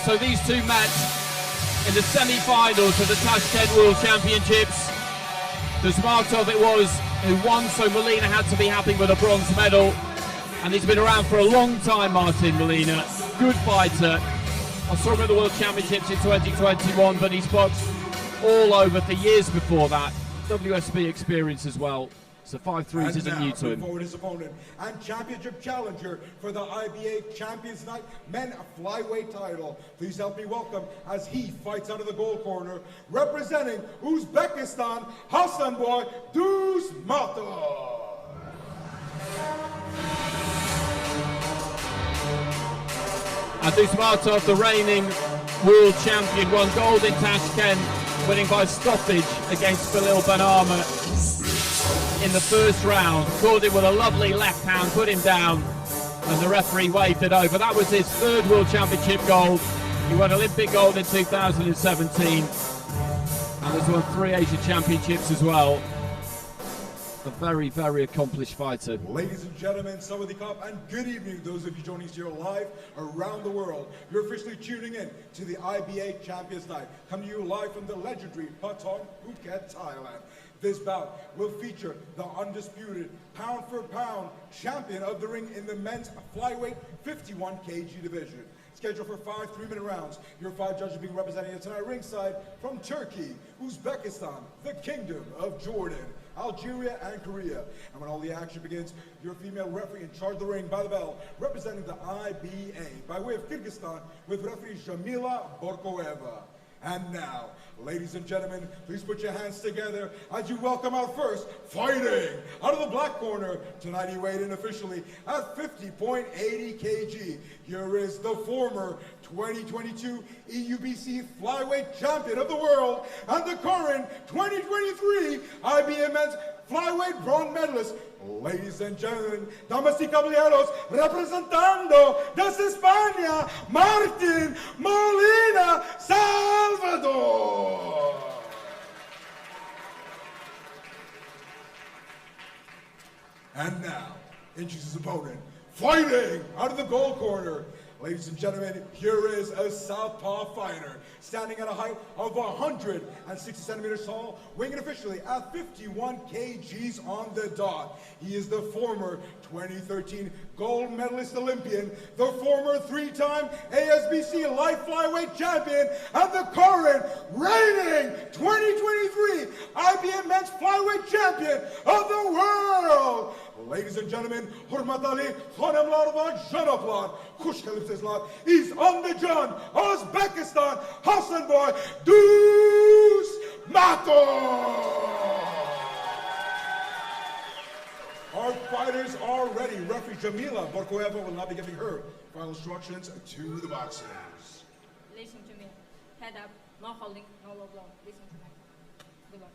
So these two met in the semi-finals of the Tashkent World Championships. Dusmatov it was who won, so Molina had to be happy with a bronze medal. And he's been around for a long time, Martin Molina. Good fighter. I saw him at the World Championships in 2021, but he's boxed all over for years before that. WSB experience as well. So 5-3 isn't new to him. Forward his opponent and championship challenger for the IBA Champions Night Men Flyweight title. Please help me welcome as he fights out of the gold corner, representing Uzbekistan, Hasanboy Dusmatov. And Dusmatov, the reigning world champion, won gold in Tashkent, winning by stoppage against Khalil Banama in the first round. Caught him with a lovely left hand, put him down, and the referee waved it over. That was his third world championship gold. He won Olympic gold in 2017, and has won 3 Asian championships as well. A very, very accomplished fighter. Ladies and gentlemen, Sawadee Cup, and good evening those of you joining us here live around the world. You're officially tuning in to the IBA Champions Night, coming to you live from the legendary Patong, Phuket, Thailand. This bout will feature the undisputed pound-for-pound champion of the ring in the men's flyweight 51 kg division. Scheduled for 5 3-minute rounds. Your 5 judges being representing tonight ringside from Turkey, Uzbekistan, the Kingdom of Jordan, Algeria, and Korea. And when all the action begins, your female referee in charge of the ring by the bell, representing the IBA by way of Kyrgyzstan with referee Jamila Borkoeva. And now, ladies and gentlemen, please put your hands together as you welcome our first fighting out of the black corner. Tonight he weighed in officially at 50.80 kg. Here is the former 2022 EUBC flyweight champion of the world and the current 2023 IBA men's flyweight bronze medalist. Ladies and gentlemen, damas y caballeros, representando desde España, Martín Molina, Salvador. And now, introduces his opponent, fighting out of the gold corner. Ladies and gentlemen, here is a southpaw fighter, standing at a height of 160 centimeters tall, weighing officially at 51 kgs on the dot. He is the former 2013 gold medalist Olympian, the former 3-time ASBC light flyweight champion, and the current reigning 2023 IBA men's flyweight champion of the world. Ladies and gentlemen, hurmatali hanımlar ve janaplar, kuş kalipsizler, is on the John, Uzbekistan, Hasanboy Dusmatov. Our fighters are ready. Referee Jamila Borkoeva will now be giving her final instructions to the boxers. Listen to me. Head up, no holding, no low blow. Listen to me. Good luck.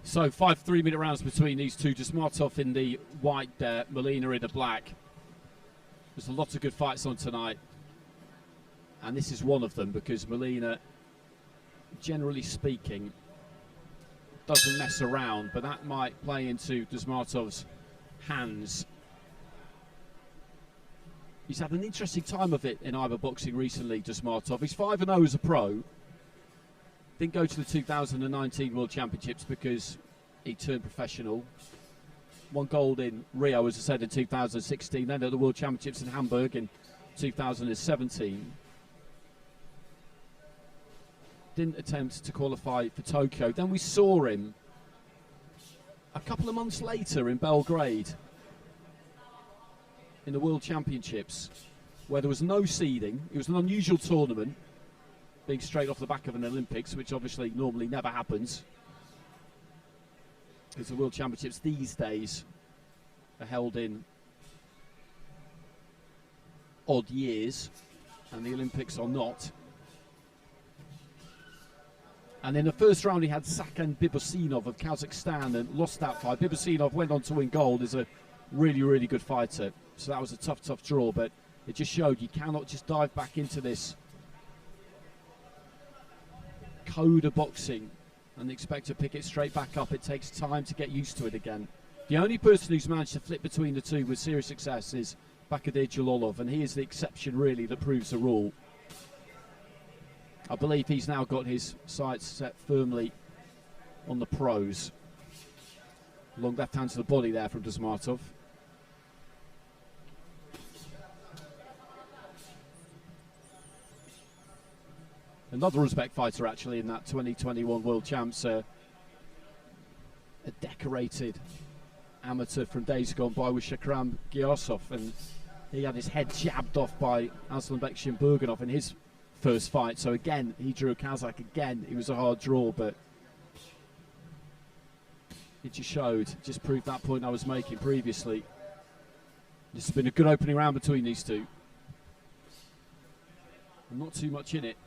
So 5 3-minute rounds between these two. Dusmatov in the white there, Molina in the black. There's a lot of good fights on tonight. And this is one of them because Molina, generally speaking, doesn't mess around, but that might play into Dusmatov's hands. He's had an interesting time of it in IBA boxing recently, Dusmatov. He's 5-0 as a pro. Didn't go to the 2019 World Championships because he turned professional. Won gold in Rio, as I said, in 2016, then at the World Championships in Hamburg in 2017. Didn't attempt to qualify for Tokyo. Then we saw him a couple of months later in Belgrade in the World Championships, where there was no seeding. It was an unusual tournament, being straight off the back of an Olympics, which obviously normally never happens, because the World Championships these days are held in odd years, and the Olympics are not. And in the first round, he had Sakan Bibusinov of Kazakhstan and lost that fight. Bibusinov went on to win gold, is a really, really good fighter. So that was a tough, tough draw, but it just showed you cannot just dive back into this code of boxing and expect to pick it straight back up. It takes time to get used to it again. The only person who's managed to flip between the two with serious success is Bakadir Jalolov, and he is the exception really that proves the rule. I believe he's now got his sights set firmly on the pros. Long left hand to the body there from Dusmatov. Another Uzbek fighter actually in that 2021 World Champs, a decorated amateur from days gone by with Shakram Gyasov, and he had his head jabbed off by Aslanbek Shimburganov in his first fight. So again, he drew a Kazakh again. It was a hard draw, but it just proved that point I was making previously. This has been a good opening round between these two. And not too much in it.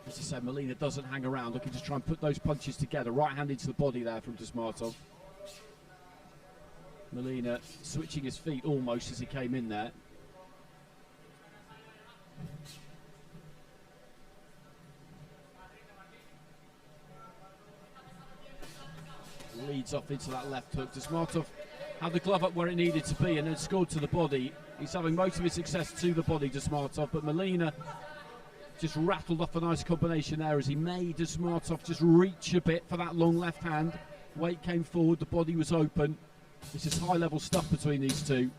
As I said, Molina doesn't hang around, looking to try and put those punches together. Right hand into the body there from Dusmatov. Molina switching his feet almost as he came in there. Leads off into that left hook. Dusmatov had the glove up where it needed to be and then scored to the body. He's having most of his success to the body, Dusmatov, but Molina just rattled off a nice combination there as he made Dusmatov just reach a bit for that long left hand. Weight came forward, the body was open. This is high level stuff between these two,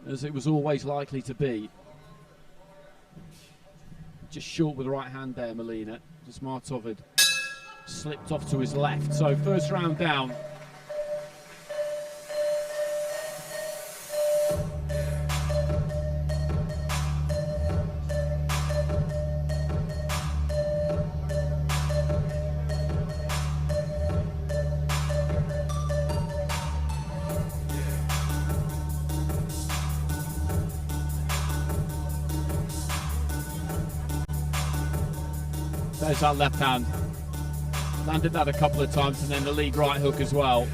as it was always likely to be. Just short with the right hand there, Molina. Dusmatov had slipped off to his left. So first round down. There's that left hand. Landed that a couple of times, and then the lead right hook as well.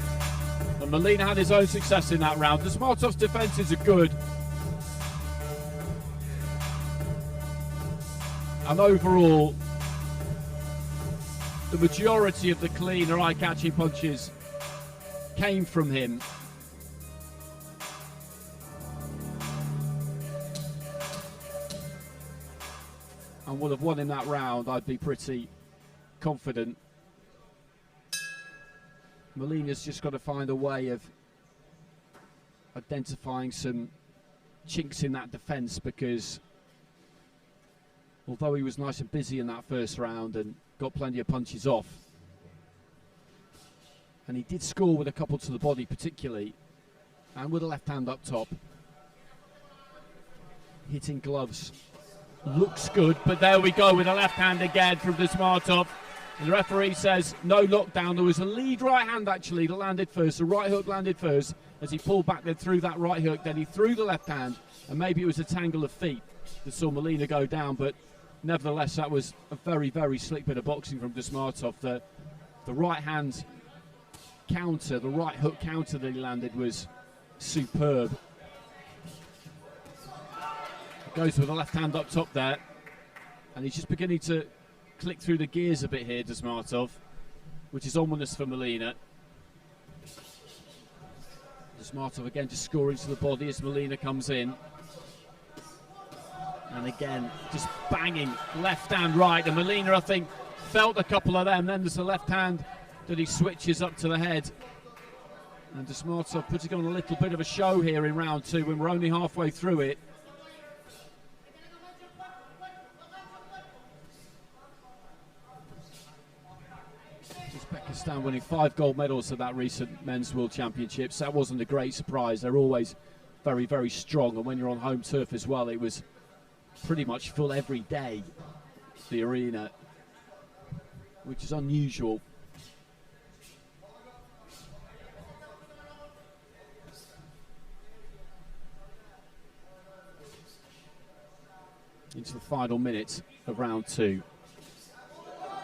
And Molina had his own success in that round. Dusmatov's defences are good. And overall, the majority of the clean or eye-catching punches came from him. And would have won in that round, I'd be pretty confident. Molina's just got to find a way of identifying some chinks in that defence, because although he was nice and busy in that first round and got plenty of punches off, and he did score with a couple to the body particularly, and with a left hand up top, hitting gloves. Looks good, but there we go with a left hand again from Dusmatov. The referee says no knockdown. There was a lead right hand actually that landed first. The right hook landed first as he pulled back, then threw that right hook, then he threw the left hand, and maybe it was a tangle of feet that saw Molina go down, but nevertheless that was a very, very slick bit of boxing from Dusmatov. The right hand counter, the right hook counter that he landed was superb. Goes with the left hand up top there, and he's just beginning to click through the gears a bit here, Dusmatov, which is ominous for Molina. Dusmatov again just scoring to the body as Molina comes in, and again just banging left hand right, and Molina I think felt a couple of them. Then there's a left hand that he switches up to the head, and Dusmatov putting on a little bit of a show here in round two when we're only halfway through it. Uzbekistan winning 5 gold medals at that recent Men's World Championships. That wasn't a great surprise. They're always very, very strong, and when you're on home turf as well, it was pretty much full every day, the arena, which is unusual. Into the final minute of round two.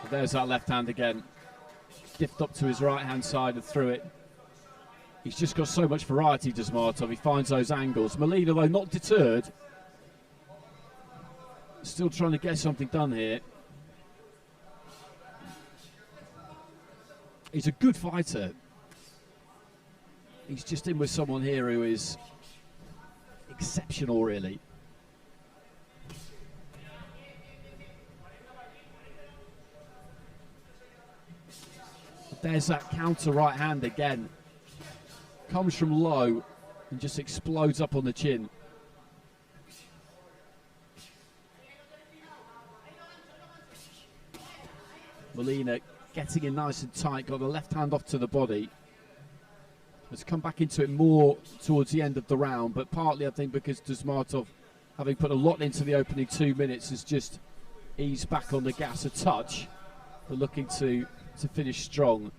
There's that left hand again. Dipped up to his right hand side and threw it. He's just got so much variety, Dusmatov. He finds those angles. Molina, though, not deterred. Still trying to get something done here. He's a good fighter. he's just in with someone here who is exceptional, really. There's that counter right hand again. Comes from low and just explodes up on the chin. Molina getting in nice and tight, got the left hand off to the body. Has come back into it more towards the end of the round, but partly I think because Dusmatov, having put a lot into the opening 2 minutes, has just eased back on the gas a touch, but looking to finish strong.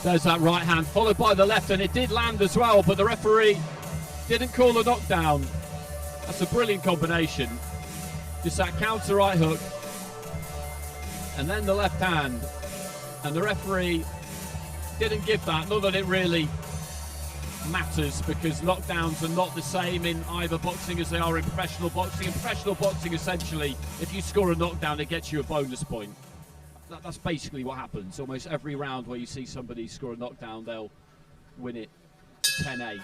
There's that right hand, followed by the left, and it did land as well, but the referee didn't call a knockdown. That's a brilliant combination. Just that counter right hook, and then the left hand. And the referee didn't give that, not that it really matters, because knockdowns are not the same in IBA boxing as they are in professional boxing. In professional boxing, essentially, if you score a knockdown, it gets you a bonus point. That's basically what happens. Almost every round where you see somebody score a knockdown, they'll win it 10-8.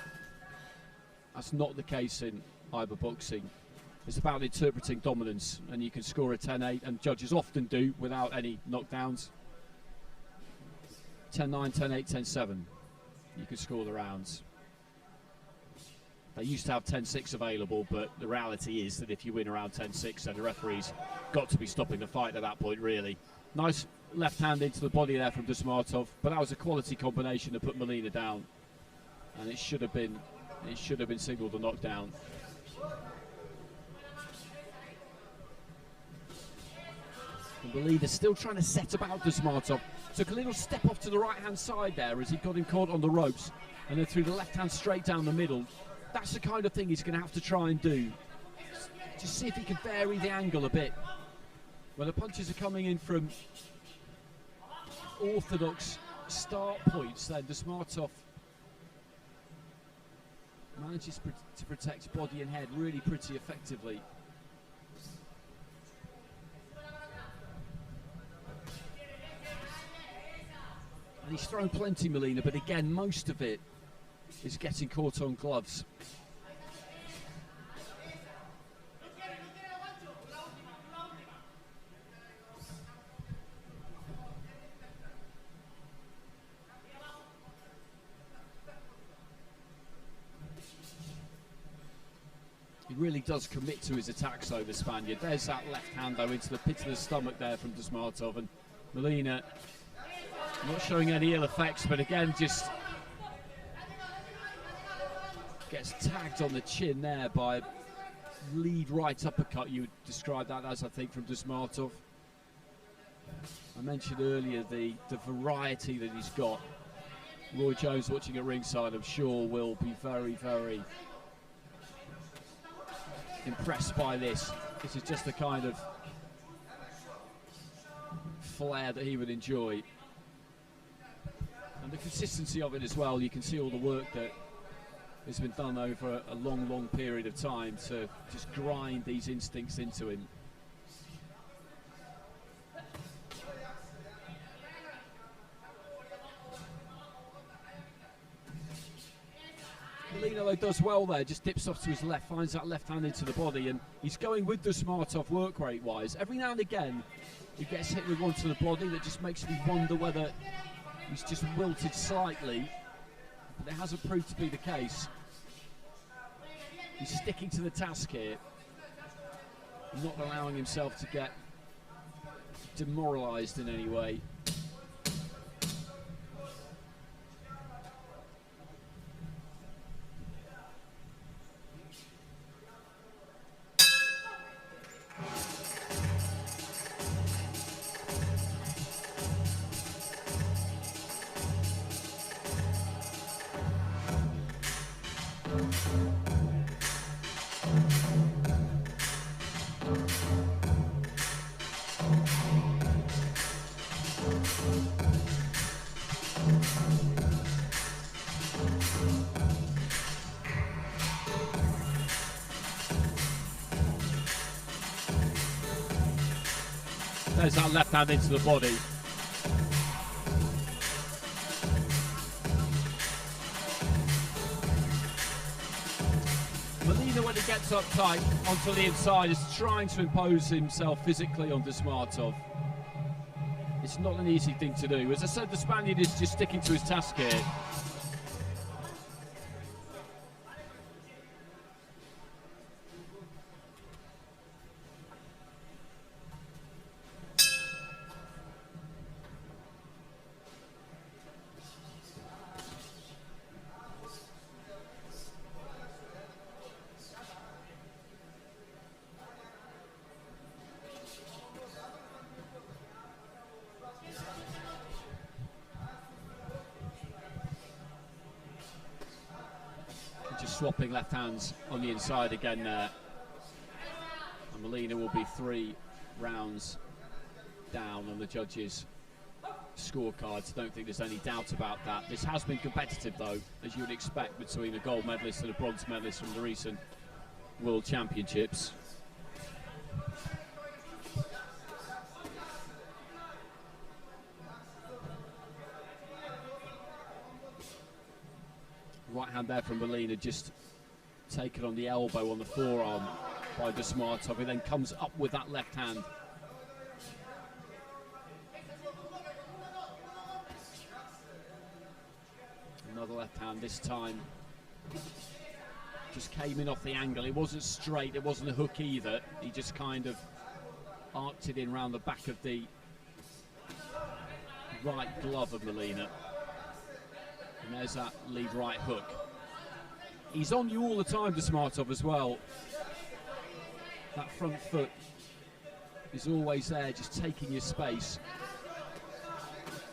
That's not the case in IBA boxing. It's about interpreting dominance, and you can score a 10-8, and judges often do without any knockdowns. 10-9, 10-8, 10-7. You can score the rounds. They used to have 10-6 available, but the reality is that if you win around 10-6, then the referee's got to be stopping the fight at that point, really. Nice left hand into the body there from Dusmatov, but that was a quality combination to put Molina down, and it should have been signalled a knockdown. And Molina still trying to set about Dusmatov. Took a little step off to the right hand side there as he got him caught on the ropes, and then threw the left hand straight down the middle. That's the kind of thing he's going to have to try and do. Just see if he can vary the angle a bit. When the punches are coming in from orthodox start points, then Dusmatov manages to protect body and head really pretty effectively. And he's thrown plenty, Molina, but again, most of it is getting caught on gloves. He really does commit to his attacks, though, the Spaniard. There's that left hand, though, into the pit of the stomach there from Dusmatov, and Molina not showing any ill effects, but again, just gets tagged on the chin there by a lead right uppercut, you would describe that as, I think, from Dusmatov. I mentioned earlier the variety that he's got. Roy Jones, watching at ringside, I'm sure will be very, very impressed by this. This is just the kind of flair that he would enjoy. And the consistency of it as well. You can see all the work that has been done over a long, long period of time to just grind these instincts into him. Molina, though, does well there, just dips off to his left, finds that left hand into the body, and he's going with Dusmatov work rate wise. Every now and again he gets hit with one to the body that just makes me wonder whether he's just wilted slightly, but it hasn't proved to be the case. He's sticking to the task here, not allowing himself to get demoralised in any way. There's that left hand into the body. Molina, when he gets up tight onto the inside, is trying to impose himself physically on Dusmatov. It's not an easy thing to do. As I said, the Spaniard is just sticking to his task here. Just swapping left hands on the inside again there. And Molina will be 3 rounds down on the judges' scorecards. Don't think there's any doubt about that. This has been competitive though, as you would expect, between a gold medalist and a bronze medalist from the recent World Championships. Right hand there from Molina, just taken on the elbow on the forearm by Dusmatov. He then comes up with that left hand. Another left hand this time. Just came in off the angle. It wasn't straight, it wasn't a hook either. He just kind of arced it in round the back of the right glove of Molina. And there's that lead right hook. He's on you all the time, Dusmatov, as well. That front foot is always there, just taking your space.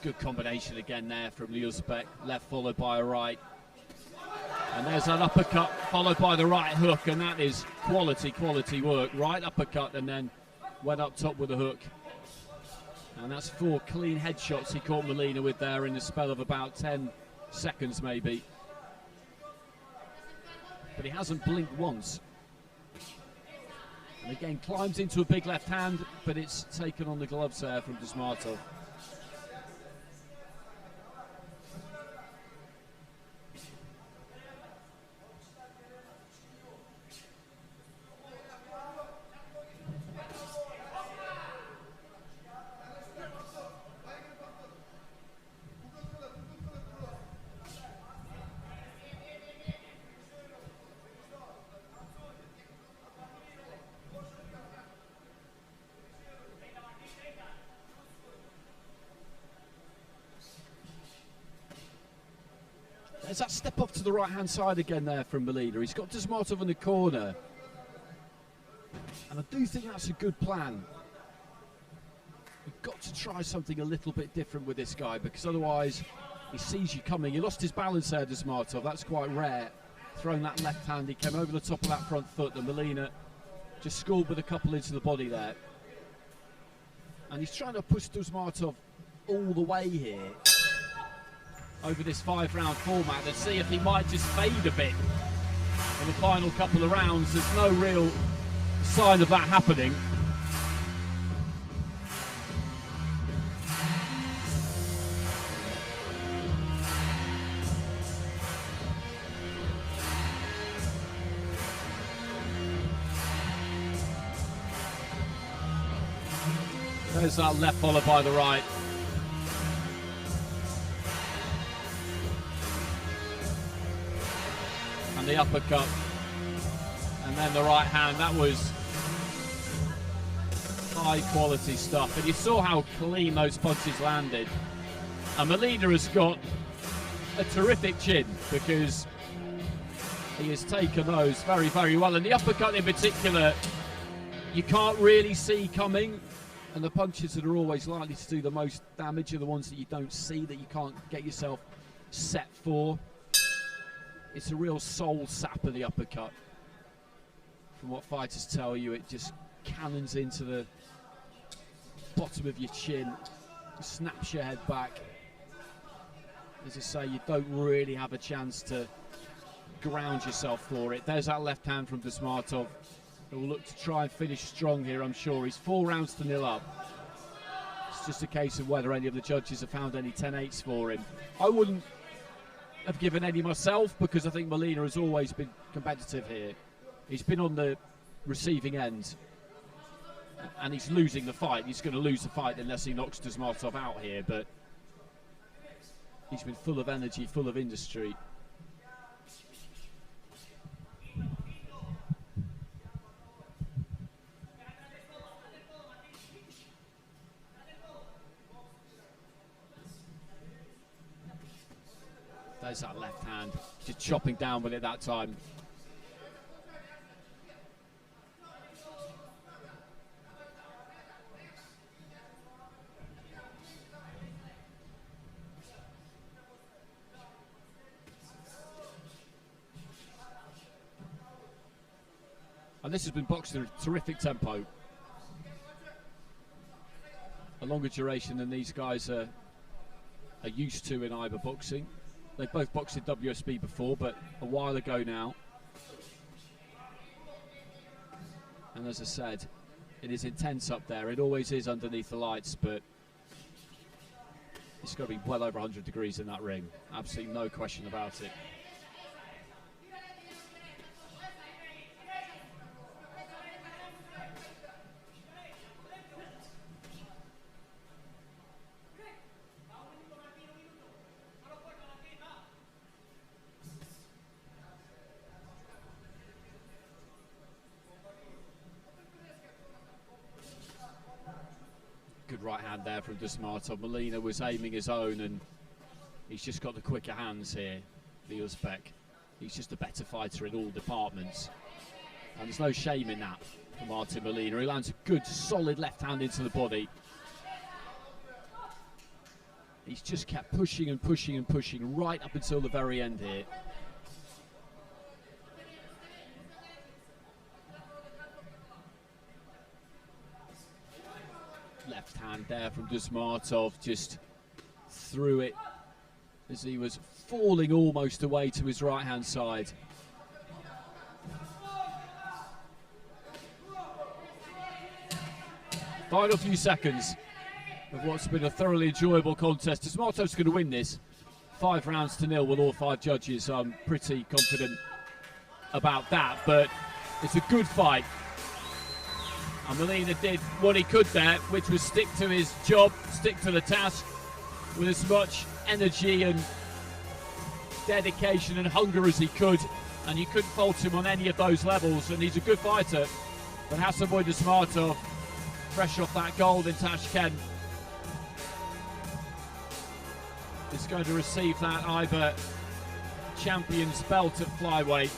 Good combination again there from the UZB. Left followed by a right. And there's an uppercut followed by the right hook, and that is quality work. Right uppercut and then went up top with a hook. And that's 4 clean headshots he caught Molina with there in a spell of about 10 seconds maybe, but he hasn't blinked once. And again climbs into a big left hand, but it's taken on the gloves there from Dusmatov. There's that step off to the right-hand side again there from Molina. He's got Dusmatov in the corner. And I do think that's a good plan. You've got to try something a little bit different with this guy, because otherwise he sees you coming. He lost his balance there, Dusmatov. That's quite rare. Throwing that left hand, he came over the top of that front foot, and Molina just scored with a couple into the body there. And he's trying to push Dusmatov all the way here over this 5-round format and see if he might just fade a bit in the final couple of rounds. There's no real sign of that happening. There's that left followed by the right. And the uppercut. And then the right hand. That was high quality stuff. And you saw how clean those punches landed. And Molina has got a terrific chin, because he has taken those very, very well. And the uppercut in particular, you can't really see coming. And the punches that are always likely to do the most damage are the ones that you don't see, that you can't get yourself set for. It's a real soul sapper, the uppercut. From what fighters tell you, it just cannons into the bottom of your chin, snaps your head back. As I say, you don't really have a chance to ground yourself for it. There's that left hand from Dusmatov, who will look to try and finish strong here, I'm sure. He's 4 rounds to 0 up. just a case of whether any of the judges have found any 10-8s for him. I wouldn't have given any myself, because I think Molina has always been competitive here. He's been on the receiving end, and he's losing the fight. He's going to lose the fight unless he knocks Dusmatov out here, but he's been full of energy, full of industry. There's that left hand, just chopping down with it that time. And this has been boxed at a terrific tempo. A longer duration than these guys are used to in IBA boxing. They've both boxed in WSB before, but a while ago now. And as I said, it is intense up there. It always is underneath the lights, but it's got to be well over 100 degrees in that ring. Absolutely no question about it. Good right hand there from Dusmatov. Molina was aiming his own, and he's just got the quicker hands here, the Uzbek. He's just a better fighter in all departments. And there's no shame in that for Martin Molina. He lands a good, solid left hand into the body. He's just kept pushing and pushing and pushing right up until the very end here. Left hand there from Dusmatov, just threw it as he was falling almost away to his right hand side. Final few seconds of what's been a thoroughly enjoyable contest. Dusmatov's going to win this 5-0 with all 5 judges. I'm pretty confident about that, but it's a good fight. And Molina did what he could there, which was stick to his job, stick to the task with as much energy and dedication and hunger as he could. And you couldn't fault him on any of those levels. And he's a good fighter. But Hasanboy Dusmatov, fresh off that gold in Tashkent, is going to receive that IBA champion's belt at flyweight.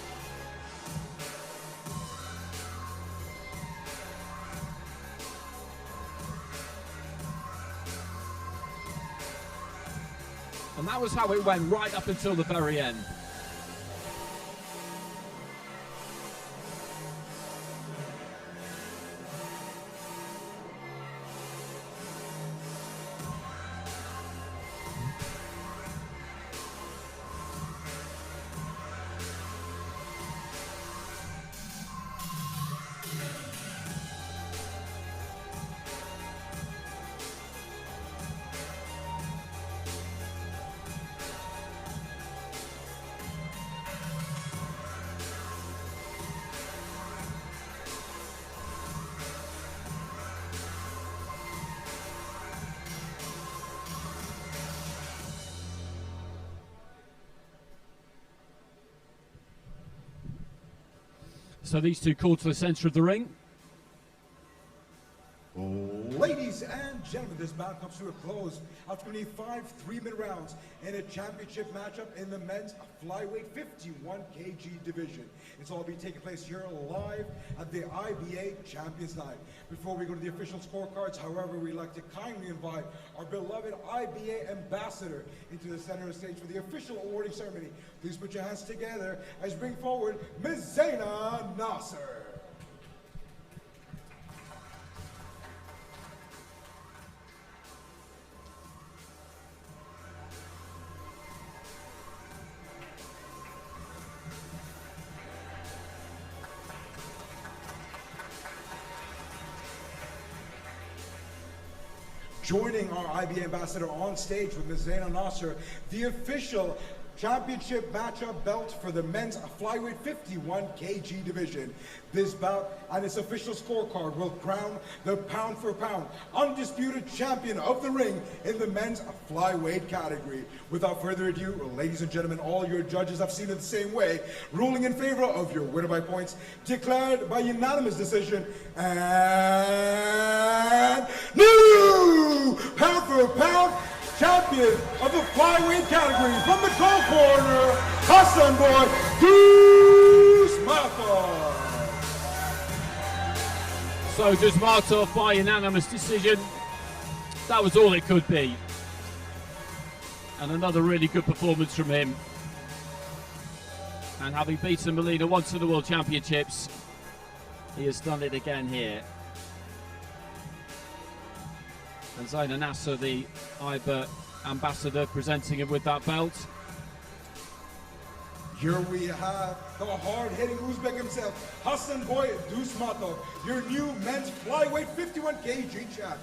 And that was how it went right up until the very end. So these two called to the centre of the ring. Ladies and gentlemen, this bout comes to a close after 25 3-minute rounds in a championship matchup in the men's flyweight 51 kg division. It's all be taking place here live at the IBA Champions Night. Before we go to the official scorecards, however, we'd like to kindly invite our beloved IBA ambassador into the center of the stage for the official awarding ceremony. Please put your hands together as we bring forward Ms. Zaina Nasser. joining our IBA ambassador on stage with Ms. Zaina Nasser, the official championship matchup belt for the men's flyweight 51 kg division. This bout and its official scorecard will crown the pound for pound undisputed champion of the ring in the men's flyweight category. Without further ado, ladies and gentlemen, all your judges have seen it the same way, ruling in favor of your winner by points, declared by unanimous decision, and new pound for pound champion of the flyweight category from the gold corner, Hasanboy Dusmatov. So Dusmatov by unanimous decision. That was all it could be. And another really good performance from him. And having beaten Molina once in the World Championships, he has done it again here. And Zaina Nasser, the IBA ambassador, presenting him with that belt. Here we have the hard-hitting Uzbek himself, Hasanboy Dusmatov, your new men's flyweight 51 kg champion.